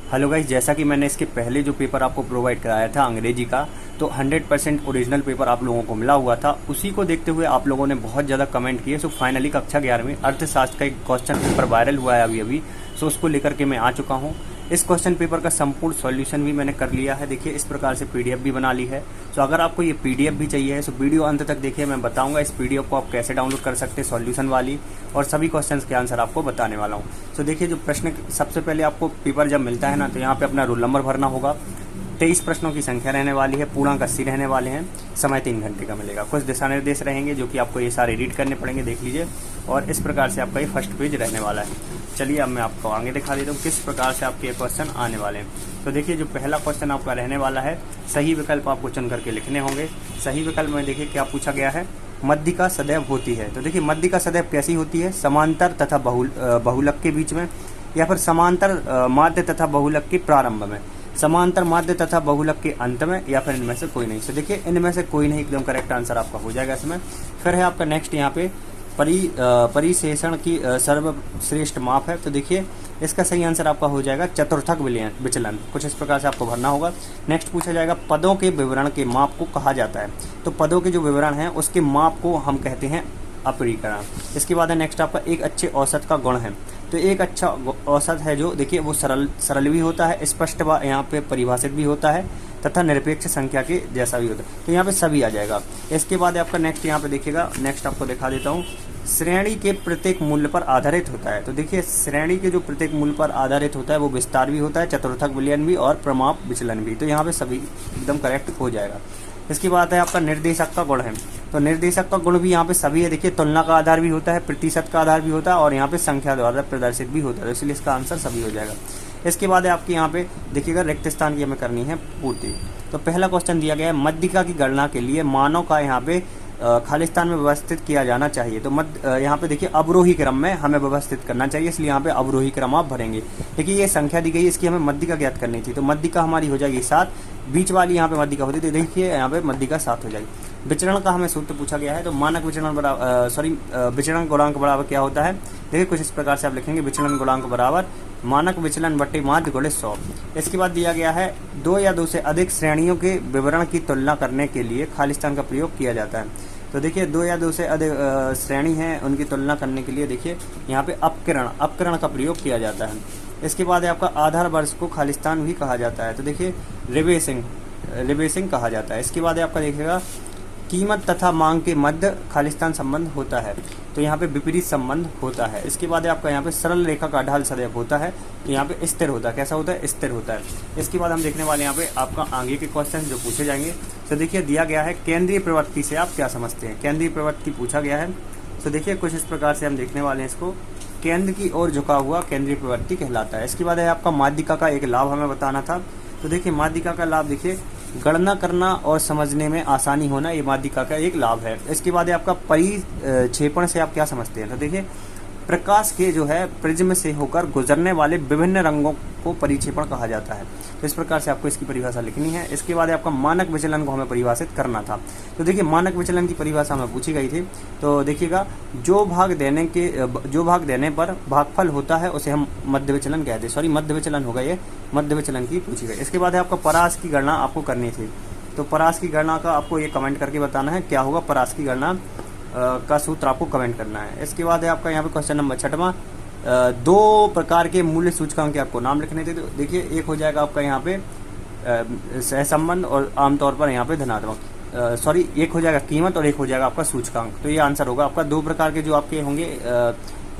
Hello guys, जैसा कि मैंने इसके पहले जो पेपर आपको प्रोवाइड कराया था अंग्रेजी का, तो 100% ओरिजिनल पेपर आप लोगों को मिला हुआ था। उसी को देखते हुए आप लोगों ने बहुत ज़्यादा कमेंट किए। सो फाइनली कक्षा 11 में अर्थशास्त्र का एक क्वेश्चन पेपर वायरल हुआ है अभी। सो उसको लेकर के मैं आ चुका हूँ। इस क्वेश्चन पेपर का संपूर्ण सॉल्यूशन भी मैंने कर लिया है। देखिए, इस प्रकार से पीडीएफ भी बना ली है। सो अगर आपको ये पीडीएफ भी चाहिए है, सो वीडियो अंत तक देखिए। मैं बताऊंगा इस पीडीएफ को आप कैसे डाउनलोड कर सकते हैं, सॉल्यूशन वाली, और सभी क्वेश्चंस के आंसर आपको बताने वाला हूँ। सो देखिए, जो प्रश्न सबसे पहले आपको पेपर जब मिलता है ना, तो यहाँ पे अपना रोल नंबर भरना होगा। 23 प्रश्नों की संख्या रहने वाली है, पूर्णांक 80 रहने वाले हैं, समय 3 घंटे का मिलेगा। कुछ दिशा निर्देश रहेंगे जो कि आपको ये सारे रीड करने पड़ेंगे, देख लीजिए। और इस प्रकार से आपका ये फर्स्ट पेज रहने वाला है। चलिए अब मैं आपको आगे दिखा देता हूँ किस प्रकार से आपके क्वेश्चन आने वाले हैं। तो देखिए, जो पहला क्वेश्चन आपका रहने वाला है, सही विकल्प आपको चुन करके लिखने होंगे। सही विकल्प में देखिए क्या पूछा गया है, मध्यिका सदैव होती है। तो देखिए, मध्यिका सदैव कैसी होती है, समांतर तथा बहुलक के बीच में, या फिर समांतर माध्य तथा बहुलक के प्रारंभ में, समांतर माध्य तथा बहुलक के अंत में, या फिर इनमें से कोई नहीं। तो देखिए, इनमें से कोई नहीं एकदम करेक्ट आंसर आपका हो जाएगा इसमें। फिर है आपका नेक्स्ट यहाँ पे परिशेषण की सर्वश्रेष्ठ माप है। तो देखिए, इसका सही आंसर आपका हो जाएगा चतुर्थक विचलन। कुछ इस प्रकार से आपको भरना होगा। नेक्स्ट पूछा जाएगा, पदों के विवरण के माप को कहा जाता है। तो पदों के जो विवरण हैं उसके माप को हम कहते हैं अपरीकरण। इसके बाद है नेक्स्ट आपका, एक अच्छे औसत का गुण है। तो एक अच्छा औसत है जो, देखिए, वो सरल भी होता है, स्पष्ट व यहाँ पे परिभाषित भी होता है, तथा निरपेक्ष संख्या के जैसा भी होता है। तो यहाँ पे सभी आ जाएगा। इसके बाद आपका नेक्स्ट यहाँ पे देखिएगा, नेक्स्ट आपको दिखा देता हूँ, श्रेणी के प्रत्येक मूल्य पर आधारित होता है। तो देखिए, श्रेणी के जो प्रत्येक मूल्य पर आधारित होता है वो विस्तार भी होता है, चतुर्थक विलयन भी, और प्रमाप विचलन भी। तो यहाँ पे सभी एकदम करेक्ट हो जाएगा। इसके बाद है आपका निर्देशक का गुण है। तो निर्देशक का गुण भी यहाँ पे सभी है। देखिए, तुलना का आधार भी होता है, प्रतिशत का आधार भी होता है, और यहाँ पे संख्या द्वारा प्रदर्शित भी होता है। इसलिए इसका आंसर सभी हो जाएगा। इसके बाद आपके यहाँ पे देखिएगा, रिक्त स्थान की हमें करनी है पूर्ति। तो पहला क्वेश्चन दिया गया है, मध्यिका की गणना के लिए मानव का यहाँ पे खाली स्थान में व्यवस्थित किया जाना चाहिए। तो यहाँ पे देखिए, अवरोही क्रम में हमें व्यवस्थित करना चाहिए, इसलिए यहाँ पे अवरोही क्रम आप भरेंगे। देखिए, ये संख्या दी गई है, इसकी हमें मध्यिका ज्ञात करनी थी। तो मध्यिका हमारी हो जाएगी 7, बीच वाली यहाँ पे मध्यिका होती थी, देखिए यहाँ पे मध्यिका 7 हो जाएगी। विचरण का हमें सूत्र पूछा गया है। तो मानक विचरण विचरण गुणांक बराबर क्या होता है। देखिए, कुछ इस प्रकार से आप लिखेंगे, विचलन गुणांक बराबर मानक विचलन बटे माध्य गुणित 100। इसके बाद दिया गया है, 2 या 2 से अधिक श्रेणियों के विवरण की तुलना करने के लिए खालिस्तान का प्रयोग किया जाता है। तो देखिए, 2 या 2 से अधिक श्रेणी हैं, उनकी तुलना करने के लिए देखिए यहाँ पे अपकरण का प्रयोग किया जाता है। इसके बाद आपका आधार वर्ष को खालिस्तान भी कहा जाता है। तो देखिए, रिबेसिंग कहा जाता है। इसके बाद आपका देखिएगा, कीमत तथा मांग के मध्य खालिस्तान संबंध होता है। तो यहाँ पे विपरीत संबंध होता है। इसके बाद आपका यहाँ पे सरल रेखा का ढाल सदैव होता है। तो यहाँ पे स्थिर होता है। कैसा होता है, स्थिर होता है। इसके बाद हम देखने वाले यहाँ पे आपका आगे के क्वेश्चन जो पूछे जाएंगे। तो देखिए, दिया गया है, केंद्रीय प्रवृत्ति से आप क्या समझते हैं। केंद्रीय प्रवृत्ति पूछा गया है। तो देखिए, कुछ इस प्रकार से हम देखने वाले हैं इसको, केंद्र की ओर झुका हुआ केंद्रीय प्रवृत्ति कहलाता है। इसके बाद है आपका, माध्यिका का एक लाभ हमें बताना था। तो देखिए, माध्यिका का लाभ देखिए, गणना करना और समझने में आसानी होना, ये माध्यिका का एक लाभ है। इसके बाद है आपका, परिक्षेपण से आप क्या समझते हैं। तो देखिए, प्रकाश के जो है प्रिज्म से होकर गुजरने वाले विभिन्न रंगों को परिक्षेपण कहा जाता है। तो इस प्रकार से आपको इसकी परिभाषा लिखनी है। इसके बाद आपका, मानक विचलन को हमें परिभाषित करना था। तो देखिए, मानक विचलन की परिभाषा हमें पूछी गई थी। तो देखिएगा, जो भाग देने पर भागफल होता है उसे हम मध्य विचलन कहते हैं। सॉरी, मध्य विचलन होगा, ये मध्य विचलन की पूछी गई। इसके बाद है आपका, परास की गणना आपको करनी थी। तो परास की गणना का आपको ये कमेंट करके बताना है क्या होगा, परास की गणना का सूत्र आपको कमेंट करना है। इसके बाद है आपका यहाँ पे क्वेश्चन नंबर 6वां, 2 प्रकार के मूल्य सूचकांक के आपको नाम लिखने थे। तो देखिए, एक हो जाएगा आपका यहाँ पे सहसंबंध, और आमतौर पर यहाँ पे धनात्मक, एक हो जाएगा कीमत और एक हो जाएगा आपका सूचकांक। तो ये आंसर होगा आपका। 2 प्रकार के जो आपके होंगे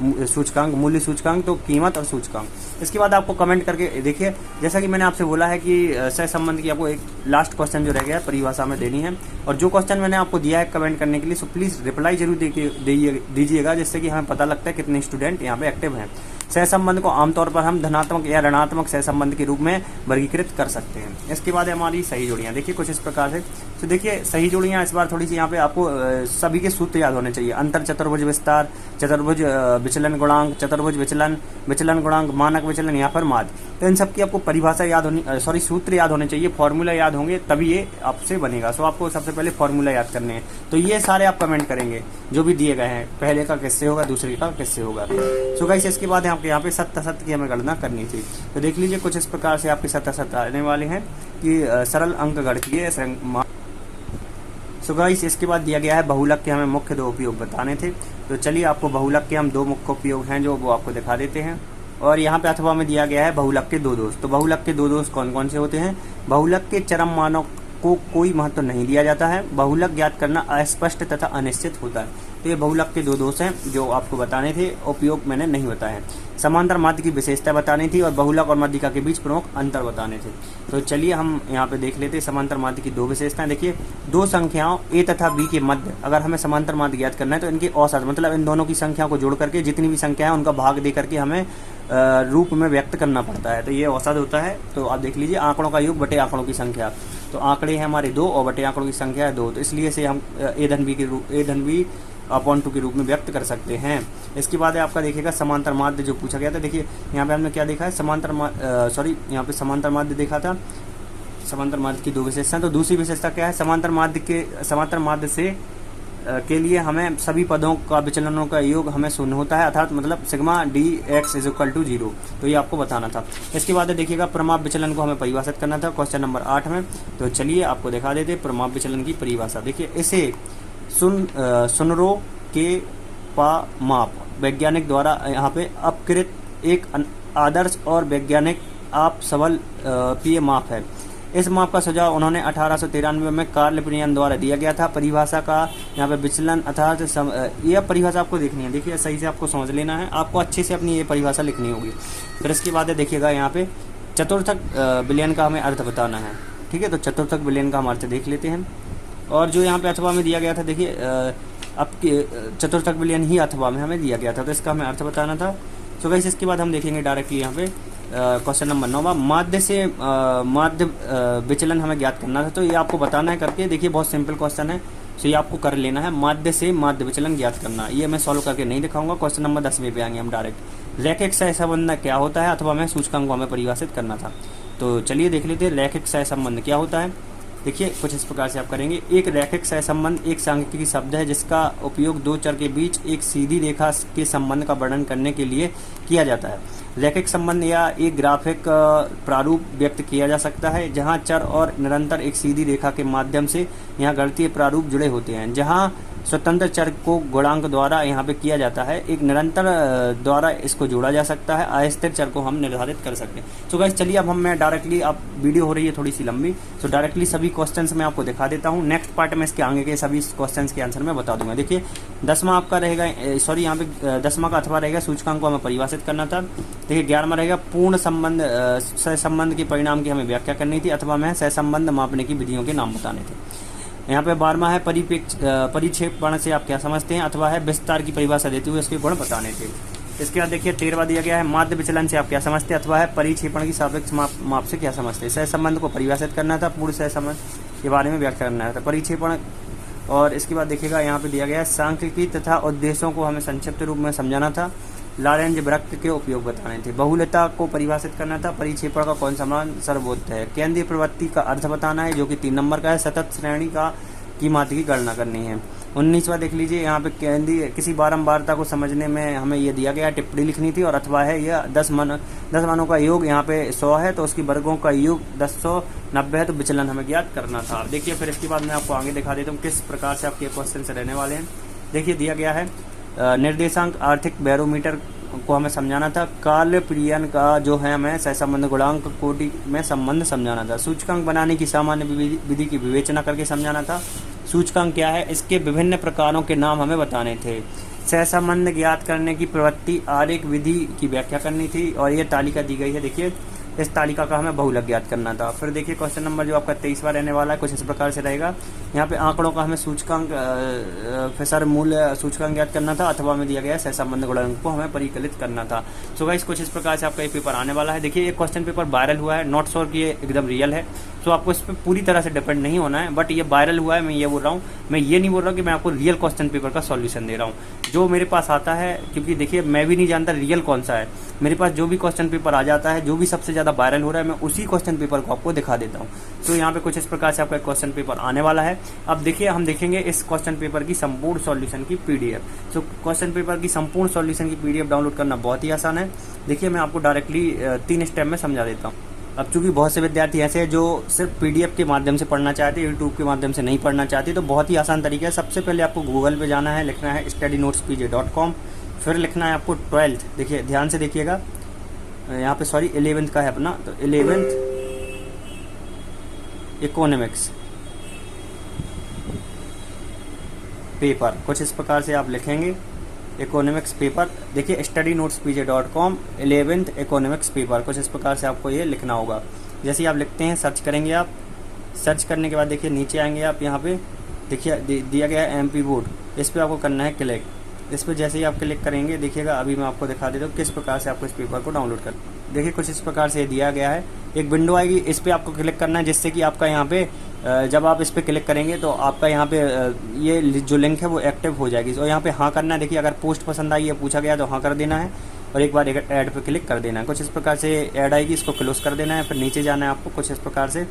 सूचकांक, मूल्य सूचकांक, तो कीमत और सूचकांक। इसके बाद आपको कमेंट करके देखिए, जैसा कि मैंने आपसे बोला है कि सहसंबंध की आपको एक लास्ट क्वेश्चन जो रह गया है परिभाषा में देनी है। और जो क्वेश्चन मैंने आपको दिया है कमेंट करने के लिए, सो प्लीज़ रिप्लाई जरूर दीजिएगा, जिससे कि हमें पता लगता है कितने स्टूडेंट यहाँ पे एक्टिव हैं। सहसंबंध को आमतौर पर हम धनात्मक या ऋणात्मक सहसंबंध के रूप में वर्गीकृत कर सकते हैं। इसके बाद हमारी सही जोड़ियाँ, देखिए कुछ इस प्रकार से। तो देखिए, सही जोड़ियाँ इस बार थोड़ी सी यहाँ पे आपको सभी के सूत्र याद होने चाहिए। अंतर चतुर्भुज विस्तार, चतुर्भुज विचलन गुणांक, चतुर्भुज विचलन गुणांक, मानक विचलन, यहाँ पर माध्य। तो इन सब की आपको परिभाषा याद होनी, सूत्र याद होने चाहिए, फॉर्मूला याद होंगे, तभी ये आपसे बनेगा। सो आपको सबसे पहले फॉर्मूला याद करने हैं। तो ये सारे आप कमेंट करेंगे जो भी दिए गए हैं, पहले का किससे होगा, दूसरे का किससे होगा। सो गाइस, इसके बाद यहाँ आपके यहाँ पे शत की हमें गणना करनी थी। तो देख लीजिए कुछ इस प्रकार से आपके शत आने वाले हैं कि सरल अंक गणितीय। सो गाइस इसके बाद दिया गया है बहुलक के हमें मुख्य दो उपयोग बताने थे। तो चलिए आपको बहुलक के हम दो मुख्य उपयोग हैं जो वो आपको दिखा देते हैं। और यहाँ पे अथवा में दिया गया है बहुलक के दो दोष। तो बहुलक के दो दोष कौन कौन से होते हैं? बहुलक के चरम मानों को कोई महत्व नहीं दिया जाता है, बहुलक ज्ञात करना अस्पष्ट तथा अनिश्चित होता है। तो ये बहुलक के दो दोष हैं जो आपको बताने थे, उपयोग मैंने नहीं बताए। समांतर माध्य की विशेषता बतानी थी और बहुलक और माध्यिका के बीच प्रमुख अंतर बताने थे। तो चलिए हम यहाँ पे देख लेते हैं समांतर माध्य की दो विशेषताएं। देखिए दो संख्याओं a तथा b के मध्य अगर हमें समांतर माध्य ज्ञात करना है तो इनके औसत मतलब इन दोनों की संख्याओं को जोड़ करके जितनी भी संख्या है उनका भाग दे करके हमें रूप में व्यक्त करना पड़ता है। तो ये औसत होता है। तो आप देख लीजिए आंकड़ों का योग बटे आंकड़ों की संख्या। तो आंकड़े हैं हमारे 2 और बटे आंकड़ों की संख्या है 2। तो इसलिए से हम a धन b अपॉन 2 के रूप में व्यक्त कर सकते हैं। इसके बाद आपका देखिएगा समांतर माध्य जो पूछा गया था। देखिए यहाँ पे हमने क्या देखा है, यहाँ पे समांतर माध्य देखा था, समांतर माध्य की दो विशेषताएं। तो दूसरी विशेषता क्या है, समांतर माध्य से के लिए हमें सभी पदों का विचलनों का योग हमें शून्य होता है, अर्थात मतलब sigma D X is equal to 0। तो ये आपको बताना था। इसके बाद देखिएगा प्रमाप विचलन को हमें परिभाषित करना था क्वेश्चन नंबर 8 में। तो चलिए आपको दिखा देते प्रमाप विचलन की परिभाषा। देखिए इसे सुनरो के माप वैज्ञानिक द्वारा यहाँ पे अपकृत एक आदर्श और वैज्ञानिक आप सबल पीय माप है। इस माप का सुझाव उन्होंने 1893 में कार्ल प्रियन द्वारा दिया गया था। परिभाषा का यहाँ पे विचलन अर्थात यह परिभाषा आपको देखनी है। देखिए सही से आपको समझ लेना है, आपको अच्छे से अपनी ये परिभाषा लिखनी होगी। फिर इसके बाद देखिएगा यहाँ पे चतुर्थक विलयन का हमें अर्थ बताना है। ठीक है, तो चतुर्थक विलयन का हम अर्थ देख लेते हैं। और जो यहाँ पे अथवा में दिया गया था, देखिए अब चतुर्थक विलयन ही अथवा में हमें दिया गया था, तो इसका हमें अर्थ बताना था। तो गाइस इसके बाद हम देखेंगे डायरेक्टली यहाँ पे क्वेश्चन नंबर 9 माध्य से माध्य विचलन हमें ज्ञात करना था। तो ये आपको बताना है करके। देखिए बहुत सिंपल क्वेश्चन है, तो ये आपको कर लेना है। माध्य से माध्य विचलन ज्ञात करना, ये मैं सॉल्व करके नहीं दिखाऊंगा। क्वेश्चन नंबर 10 में पे आएंगे हम डायरेक्ट। रैखिक सहसंबंध क्या होता है, अथवा हमें सूचकांक को हमें परिभाषित करना था। तो चलिए देख लेते हैं रैखिक सहसंबंध क्या होता है। देखिए कुछ इस प्रकार से आप करेंगे। एक रैखिक सहसंबंध एक सांख्यिकी शब्द है जिसका उपयोग दो चर के बीच एक सीधी रेखा के संबंध का वर्णन करने के लिए किया जाता है। रैखिक संबंध या एक ग्राफिक प्रारूप व्यक्त किया जा सकता है जहां चर और निरंतर एक सीधी रेखा के माध्यम से यहाँ गणितीय प्रारूप जुड़े होते हैं। जहां स्वतंत्र चर को गुणांक द्वारा यहाँ पे किया जाता है, एक निरंतर द्वारा इसको जोड़ा जा सकता है, अस्थिर चर को हम निर्धारित कर सकते हैं। तो गाइस चलिए अब मैं डायरेक्टली, अब वीडियो हो रही है थोड़ी सी लंबी, तो डायरेक्टली सभी क्वेश्चंस मैं आपको दिखा देता हूँ। नेक्स्ट पार्ट में इसके आगे के सभी क्वेश्चंस के आंसर मैं बता दूंगा। देखिए 10वां आपका रहेगा, सॉरी यहाँ पे 10वां का अथवा रहेगा सूचकांक को हमें परिभाषित करना था। देखिए 11वां रहेगा पूर्ण संबंध सहसंबंध के परिणाम की हमें व्याख्या करनी थी, अथवा में सहसंबंध मापने की विधियों के नाम बताने थे। यहाँ पे 12वां है परिक्षेपण से आप क्या समझते हैं, अथवा है विस्तार की परिभाषा देते हुए उसके गुण बताने थे। इसके बाद देखिए 13वां दिया गया है माध्य विचलन से आप क्या समझते हैं, अथवा है परिक्षेपण की सापेक्ष माप से क्या समझते हैं। सहसंबंध को परिभाषित करना था, पूर्ण सहसंबंध के बारे में व्याख्या करना था, परिक्षेपण। और इसके बाद देखिएगा यहाँ पे दिया गया है सांख्यिकी तथा उद्देश्यों को हमें संक्षिप्त रूप में समझाना था, लारेंज वृत्त के उपयोग बताने थे, बहुलता को परिभाषित करना था, परिक्षेपण का कौन सा मान सर्वोच्च है, केंद्रीय प्रवृत्ति का अर्थ बताना है जो कि 3 नंबर का है, सतत श्रेणी का की मात्रा की गणना करनी है। 19वां देख लीजिए यहाँ पे केंद्रीय किसी बारंबारता को समझने में हमें ये दिया गया टिप्पणी लिखनी थी, और अथवा है यह 10 मानों का योग यहाँ पे 100 है तो उसकी वर्गों का योग 1090 है, तो विचलन हमें ज्ञात करना था। देखिए फिर इसके बाद मैं आपको आगे दिखा देता हूँ किस प्रकार से आपके क्वेश्चन से रहने वाले हैं। देखिए दिया गया है निर्देशांक आर्थिक बैरोमीटर को हमें समझाना था, कार्ल प्रियन का जो है हमें सहसंबंध गुणांक कोटि में संबंध समझाना था, सूचकांक बनाने की सामान्य विधि की विवेचना करके समझाना था, सूचकांक क्या है इसके विभिन्न प्रकारों के नाम हमें बताने थे, सहसंबंध ज्ञात करने की प्रवृत्ति आरेख विधि की व्याख्या करनी थी, और ये तालिका दी गई है। देखिए इस तालिका का हमें बहुलक ज्ञात करना था। फिर देखिए क्वेश्चन नंबर जो आपका 23वां रहने वाला है कुछ इस प्रकार से रहेगा। यहाँ पे आंकड़ों का हमें सूचकांक फिर मूल्य सूचकांक ज्ञात करना था, अथवा में दिया गया सहसंबंध गुणांक को हमें परिकलित करना था। सो गाइस कुछ इस प्रकार से आपका ये पेपर आने वाला है। देखिए ये क्वेश्चन पेपर वायरल हुआ है, नॉट श्योर कि ये एकदम रियल है, तो आपको इस पर पूरी तरह से डिपेंड नहीं होना है, बट ये वायरल हुआ है। मैं ये बोल रहा हूँ, मैं ये नहीं बोल रहा हूँ कि मैं आपको रियल क्वेश्चन पेपर का सॉल्यूशन दे रहा हूँ। जो मेरे पास आता है, क्योंकि देखिए मैं भी नहीं जानता रियल कौन सा है, मेरे पास जो भी क्वेश्चन पेपर आ जाता है, जो भी सबसे ज़्यादा ज़्यादा वायरल हो रहा है, मैं उसी क्वेश्चन पेपर को आपको दिखा देता हूँ। तो यहाँ पे कुछ इस प्रकार से आपका क्वेश्चन पेपर आने वाला है। अब देखिए हम देखेंगे इस क्वेश्चन पेपर की संपूर्ण सॉल्यूशन की पीडीएफ। सो क्वेश्चन पेपर की संपूर्ण सॉल्यूशन की पीडीएफ डाउनलोड करना बहुत ही आसान है। देखिए मैं आपको डायरेक्टली 3 स्टेप में समझा देता हूँ। अब चूंकि बहुत से विद्यार्थी ऐसे हैं जो सिर्फ पीडीएफ के माध्यम से पढ़ना चाहते हैं, यूट्यूब के माध्यम से नहीं पढ़ना चाहते, तो बहुत ही आसान तरीका है। सबसे पहले आपको गूगल पे जाना है, लिखना है studynotespj.com, फिर लिखना है आपको 12th, देखिए ध्यान से देखिएगा यहाँ पे, सॉरी 11th का है अपना, तो 11th इकोनॉमिक्स पेपर, कुछ इस प्रकार से आप लिखेंगे इकोनॉमिक्स पेपर। देखिए studynotespj.com 11th इकोनॉमिक्स पेपर, कुछ इस प्रकार से आपको ये लिखना होगा। जैसे ही आप लिखते हैं, सर्च करेंगे आप, सर्च करने के बाद देखिए नीचे आएंगे आप, यहाँ पे देखिए दिया गया है MP बोर्ड, इस पर आपको करना है क्लिक। इस पर जैसे ही आप क्लिक करेंगे, देखिएगा अभी मैं आपको दिखा देता हूँ किस प्रकार से आपको इस पेपर को डाउनलोड कर। देखिए कुछ इस प्रकार से दिया गया है, एक विंडो आएगी, इस पर आपको क्लिक करना है, जिससे कि आपका यहाँ पे जब आप इस पर क्लिक करेंगे तो आपका यहाँ पे ये जो लिंक है वो एक्टिव हो जाएगी। और यहाँ पे हाँ करना है। देखिए अगर पोस्ट पसंद आई है, पूछा गया तो हाँ कर देना है, और एक बार ऐड पे क्लिक कर देना है। कुछ इस प्रकार से ऐड आएगी, इसको क्लोज कर देना है, फिर नीचे जाना है आपको कुछ इस प्रकार से,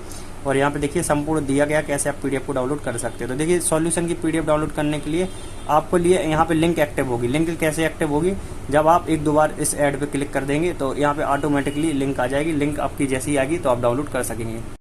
और यहाँ पे देखिए संपूर्ण दिया गया कैसे आप पीडीएफ को डाउनलोड कर सकते हो। तो देखिए सॉल्यूशन की पीडीएफ डाउनलोड करने के लिए आपको लिए यहाँ पे लिंक एक्टिव होगी। लिंक कैसे एक्टिव होगी, जब आप 1-2 बार इस ऐड पे क्लिक कर देंगे तो यहाँ पे ऑटोमेटिकली लिंक आ जाएगी। लिंक आपकी जैसी आएगी तो आप डाउनलोड कर सकेंगे।